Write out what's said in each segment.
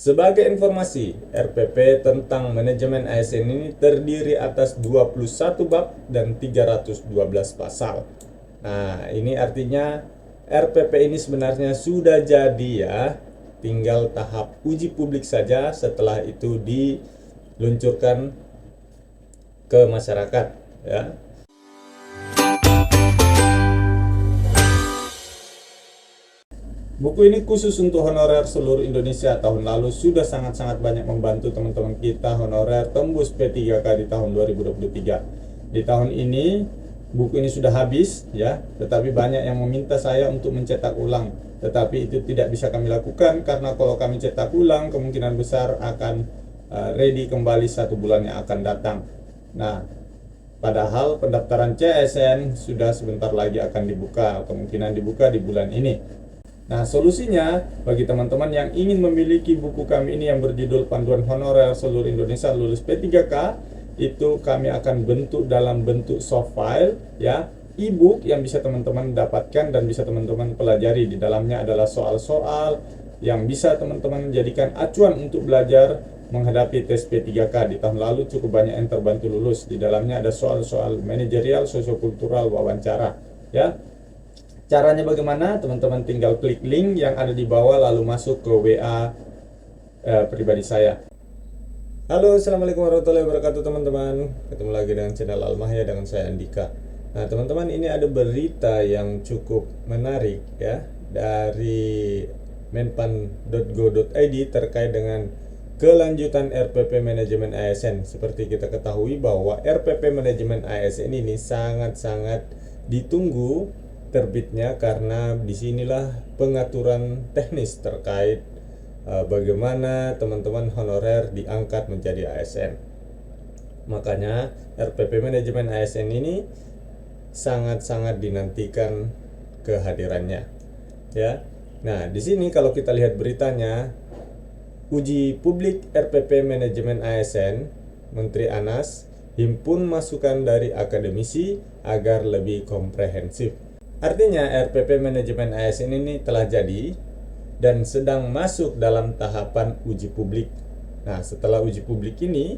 Sebagai informasi, RPP tentang manajemen ASN ini terdiri atas 21 bab dan 312 pasal. Nah, ini artinya RPP ini sebenarnya sudah jadi ya, tinggal tahap uji publik saja setelah itu diluncurkan ke masyarakat ya. Buku ini khusus untuk honorer seluruh Indonesia. Tahun lalu sudah sangat-sangat banyak membantu teman-teman kita honorer tembus P3K di tahun 2023. Di tahun ini buku ini sudah habis ya, tetapi banyak yang meminta saya untuk mencetak ulang. Tetapi itu tidak bisa kami lakukan karena kalau kami cetak ulang kemungkinan besar akan ready kembali 1 bulan yang akan datang. Nah, padahal pendaftaran CSN sudah sebentar lagi akan dibuka, kemungkinan dibuka di bulan ini. Nah, solusinya bagi teman-teman yang ingin memiliki buku kami ini yang berjudul Panduan Honorer Seluruh Indonesia Lulus P3K, itu kami akan bentuk dalam bentuk soft file ya, e-book yang bisa teman-teman dapatkan dan bisa teman-teman pelajari. Di dalamnya adalah soal-soal yang bisa teman-teman jadikan acuan untuk belajar menghadapi tes P3K. Di tahun lalu cukup banyak yang terbantu lulus. Di dalamnya ada soal-soal manajerial, sosiokultural, wawancara ya. Caranya bagaimana? Teman-teman tinggal klik link yang ada di bawah lalu masuk ke WA pribadi saya. Halo, assalamualaikum warahmatullahi wabarakatuh teman-teman. Ketemu lagi dengan channel Almahya dengan saya Andika. Nah teman-teman, ini ada berita yang cukup menarik ya dari menpan.go.id terkait dengan kelanjutan RPP Manajemen ASN. Seperti kita ketahui bahwa RPP Manajemen ASN ini sangat-sangat ditunggu terbitnya karena disinilah pengaturan teknis terkait bagaimana teman-teman honorer diangkat menjadi ASN. Makanya RPP Manajemen ASN ini sangat-sangat dinantikan kehadirannya ya. Nah, di sini kalau kita lihat beritanya, uji publik RPP Manajemen ASN, Menteri Anas himpun masukan dari akademisi agar lebih komprehensif. Artinya RPP Manajemen ASN ini telah jadi dan sedang masuk dalam tahapan uji publik. Nah, setelah uji publik ini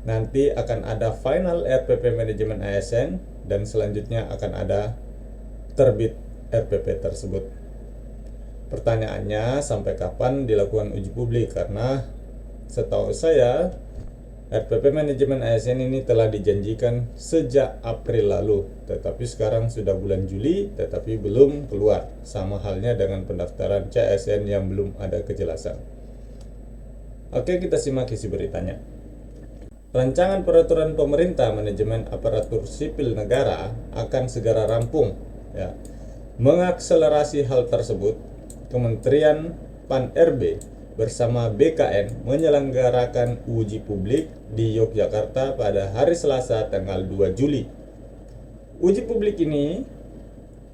nanti akan ada final RPP Manajemen ASN dan selanjutnya akan ada terbit RPP tersebut. Pertanyaannya, sampai kapan dilakukan uji publik? Karena setahu saya RPP Manajemen ASN ini telah dijanjikan sejak April lalu, tetapi sekarang sudah bulan Juli tetapi belum keluar. Sama halnya dengan pendaftaran CSN yang belum ada kejelasan. Oke, kita simak isi beritanya. Rancangan peraturan pemerintah manajemen aparatur sipil negara akan segera rampung ya. Mengakselerasi hal tersebut, Kementerian Pan-RB bersama BKN menyelenggarakan uji publik di Yogyakarta pada hari Selasa tanggal 2 Juli. Uji publik ini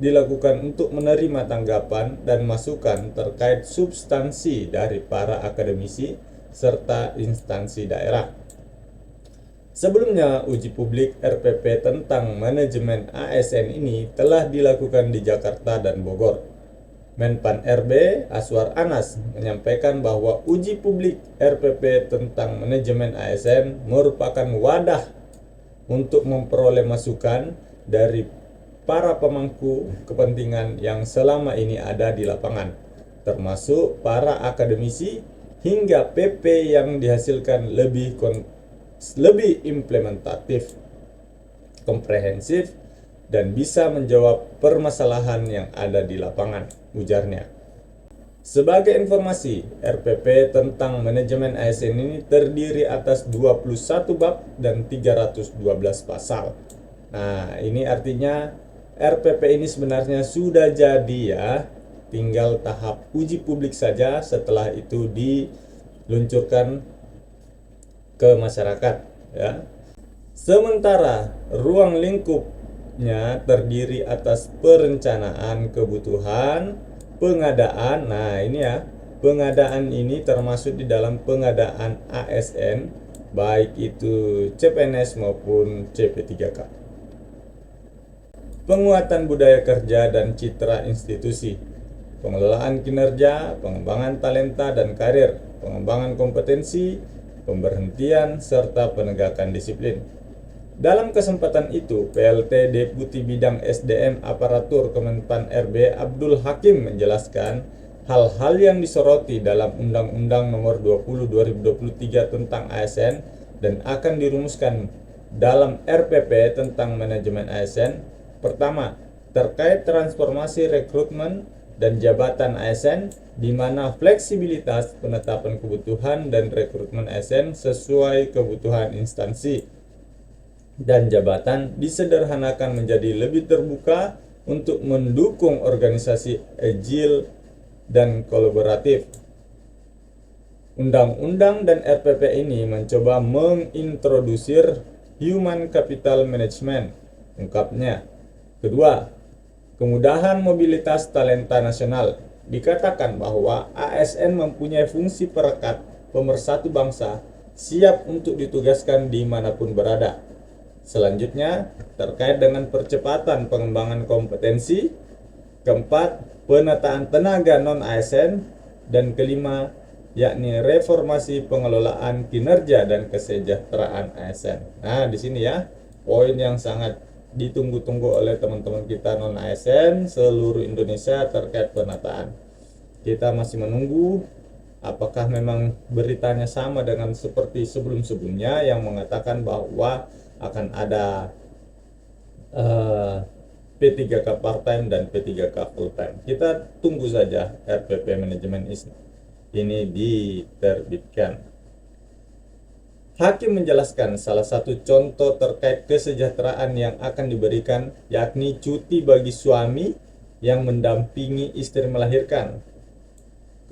dilakukan untuk menerima tanggapan dan masukan terkait substansi dari para akademisi serta instansi daerah. Sebelumnya, uji publik RPP tentang manajemen ASN ini telah dilakukan di Jakarta dan Bogor. Menpan RB Aswar Anas menyampaikan bahwa uji publik RPP tentang manajemen ASN merupakan wadah untuk memperoleh masukan dari para pemangku kepentingan yang selama ini ada di lapangan, termasuk para akademisi hingga PP yang dihasilkan lebih implementatif, komprehensif, dan bisa menjawab permasalahan yang ada di lapangan, ujarnya. Sebagai informasi, RPP tentang manajemen ASN ini terdiri atas 21 bab dan 312 pasal. Nah, ini artinya RPP ini sebenarnya sudah jadi ya, tinggal tahap uji publik saja setelah itu diluncurkan ke masyarakat ya. Sementara ruang lingkupnya terdiri atas perencanaan kebutuhan, pengadaan. Nah, ini ya, pengadaan ini termasuk di dalam pengadaan ASN, baik itu CPNS maupun CP3K. Penguatan budaya kerja dan citra institusi, pengelolaan kinerja, pengembangan talenta dan karir, pengembangan kompetensi, pemberhentian, serta penegakan disiplin. Dalam kesempatan itu, PLT Deputi Bidang SDM Aparatur Kemenpan RB Abdul Hakim menjelaskan hal-hal yang disoroti dalam Undang-Undang Nomor 20 2023 tentang ASN dan akan dirumuskan dalam RPP tentang manajemen ASN. Pertama, terkait transformasi rekrutmen dan jabatan ASN, di mana fleksibilitas penetapan kebutuhan dan rekrutmen ASN sesuai kebutuhan instansi dan jabatan disederhanakan menjadi lebih terbuka untuk mendukung organisasi agile dan kolaboratif. Undang-undang dan RPP ini mencoba mengintrodusir human capital management, ungkapnya. Kedua, kemudahan mobilitas talenta nasional. Dikatakan bahwa ASN mempunyai fungsi perekat pemersatu bangsa, siap untuk ditugaskan dimanapun berada. Selanjutnya, terkait dengan percepatan pengembangan kompetensi. Keempat, penataan tenaga non-ASN. Dan kelima, yakni reformasi pengelolaan kinerja dan kesejahteraan ASN. Nah, di sini ya, poin yang sangat ditunggu-tunggu oleh teman-teman kita non-ASN seluruh Indonesia terkait penataan. Kita masih menunggu apakah memang beritanya sama dengan seperti sebelum-sebelumnya yang mengatakan bahwa akan ada P3K part-time dan P3K full-time. Kita tunggu saja RPP manajemen ini diterbitkan. Hakim menjelaskan salah satu contoh terkait kesejahteraan yang akan diberikan yakni cuti bagi suami yang mendampingi istri melahirkan.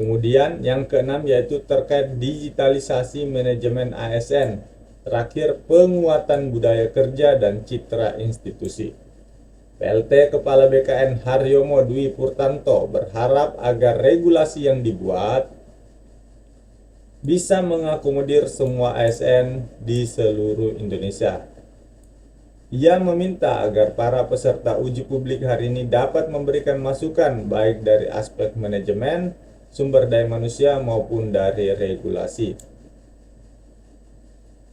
Kemudian yang keenam yaitu terkait digitalisasi manajemen ASN. Terakhir, penguatan budaya kerja dan citra institusi. PLT Kepala BKN Haryomo Dwi Purtanto berharap agar regulasi yang dibuat bisa mengakomodir semua ASN di seluruh Indonesia. Ia meminta agar para peserta uji publik hari ini dapat memberikan masukan baik dari aspek manajemen, sumber daya manusia maupun dari regulasi.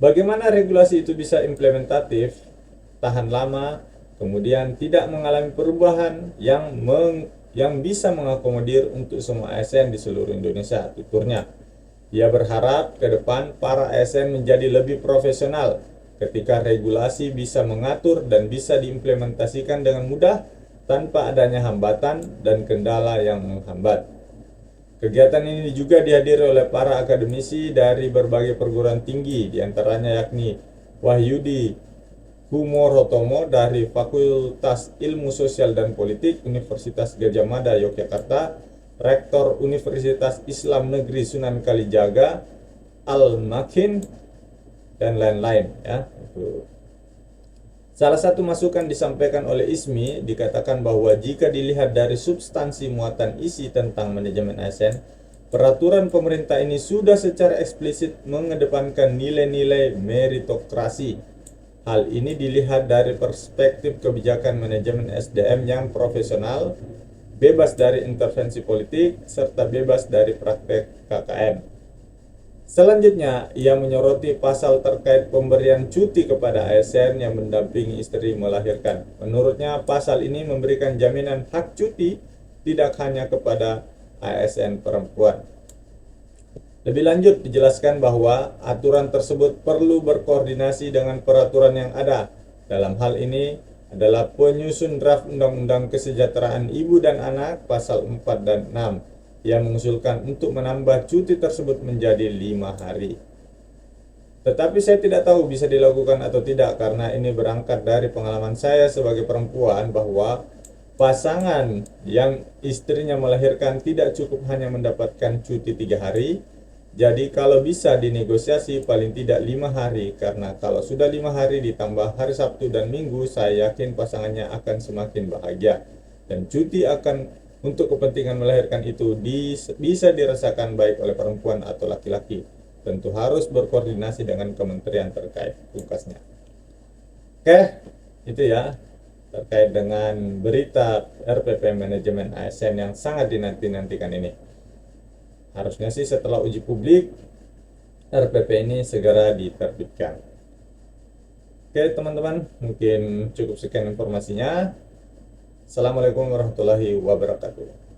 Bagaimana regulasi itu bisa implementatif, tahan lama, kemudian tidak mengalami perubahan yang bisa mengakomodir untuk semua ASN di seluruh Indonesia, tuturnya. Ia berharap ke depan para ASN menjadi lebih profesional ketika regulasi bisa mengatur dan bisa diimplementasikan dengan mudah tanpa adanya hambatan dan kendala yang menghambat. Kegiatan ini juga dihadiri oleh para akademisi dari berbagai perguruan tinggi, diantaranya yakni Wahyudi Kumorotomo dari Fakultas Ilmu Sosial dan Politik Universitas Gadjah Mada Yogyakarta, Rektor Universitas Islam Negeri Sunan Kalijaga Al-Makin, dan lain-lain ya. Salah satu masukan disampaikan oleh ISMI dikatakan bahwa jika dilihat dari substansi muatan isi tentang manajemen ASN, peraturan pemerintah ini sudah secara eksplisit mengedepankan nilai-nilai meritokrasi. Hal ini dilihat dari perspektif kebijakan manajemen SDM yang profesional, bebas dari intervensi politik, serta bebas dari praktek KKN. Selanjutnya, ia menyoroti pasal terkait pemberian cuti kepada ASN yang mendampingi istri melahirkan. Menurutnya, pasal ini memberikan jaminan hak cuti tidak hanya kepada ASN perempuan. Lebih lanjut, dijelaskan bahwa aturan tersebut perlu berkoordinasi dengan peraturan yang ada. Dalam hal ini adalah penyusun draft Undang-Undang Kesejahteraan Ibu dan Anak pasal 4 dan 6. Ia mengusulkan untuk menambah cuti tersebut menjadi 5 hari. Tetapi saya tidak tahu bisa dilakukan atau tidak karena ini berangkat dari pengalaman saya sebagai perempuan bahwa pasangan yang istrinya melahirkan tidak cukup hanya mendapatkan cuti 3 hari. Jadi kalau bisa dinegosiasi paling tidak 5 hari, karena kalau sudah 5 hari ditambah hari Sabtu dan Minggu, saya yakin pasangannya akan semakin bahagia. Dan cuti untuk kepentingan melahirkan itu bisa dirasakan baik oleh perempuan atau laki-laki. Tentu harus berkoordinasi dengan kementerian terkait, pungkasnya. Oke, itu ya terkait dengan berita RPP manajemen ASN yang sangat dinanti-nantikan ini. Harusnya sih setelah uji publik RPP ini segera diterbitkan. Oke teman-teman, mungkin cukup sekian informasinya. Assalamualaikum warahmatullahi wabarakatuh.